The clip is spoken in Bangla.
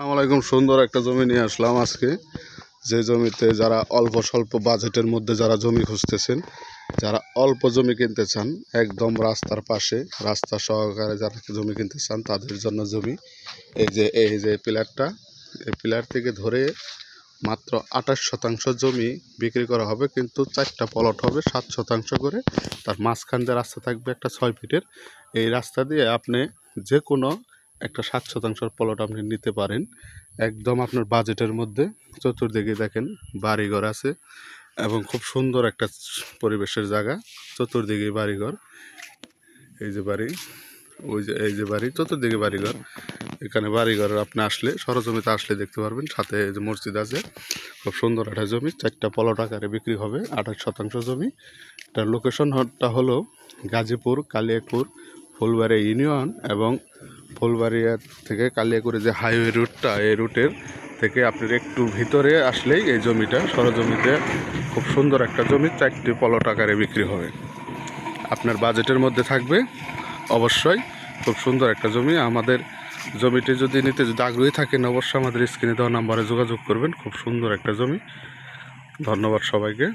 আসসালামু আলাইকুম। সুন্দর একটা জমি নিয়ে আসলাম আজকে। যে জমিতে যারা অল্প স্বল্প বাজেটের মধ্যে যারা জমি খুঁজতেছেন, যারা অল্প জমি কিনতে চান, একদম রাস্তার পাশে রাস্তা সহকারে যারা জমি কিনতে চান তাদের জন্য জমি। এই যে পিলারটা, এই পিলার থেকে ধরে মাত্র 28% জমি বিক্রি করা হবে, কিন্তু 4টা প্লট হবে 7 শতাংশ করে। তার মাঝখান দিয়ে রাস্তা থাকবে একটা 6 ফিটের। এই রাস্তা দিয়ে আপনি যে কোনো একটা 7 শতাংশের প্লট আপনি নিতে পারেন একদম আপনার বাজেটের মধ্যে। চতুর্দিকে দেখেন বাড়িঘর আছে এবং খুব সুন্দর একটা পরিবেশের জায়গা। চতুর্দিকে বাড়িঘর, এই যে বাড়ি, এই যে বাড়ি, চতুর্দিকে বাড়িঘর। এখানে বাড়িঘর আপনি আসলে সরজমিতে আসলে দেখতে পারবেন। সাথে যে মসজিদ আছে, খুব সুন্দর একটা জমি। 4টা প্লট আকারে বিক্রি হবে, 28 শতাংশ জমি। এটার লোকেশনটা হলো গাজীপুর কালিয়াকুর ফুলবাড়ি ইউনিয়ন এবং ফুলবাড়িয়া থেকে কালিয়াকুরে যে হাইওয়ে রুটটা, এই রুটের থেকে আপনার একটু ভিতরে আসলেই এই জমিটা সরজমিতে খুব সুন্দর একটা জমি। 4টি প্লট আকারে বিক্রি হবে, আপনার বাজেটের মধ্যে থাকবে। অবশ্যই খুব সুন্দর একটা জমি। আমাদের জমিটি যদি নিতে আগ্রহী থাকেন, অবশ্যই আমাদের স্ক্রিনে দেওয়া নাম্বারে যোগাযোগ করবেন। খুব সুন্দর একটা জমি। ধন্যবাদ সবাইকে।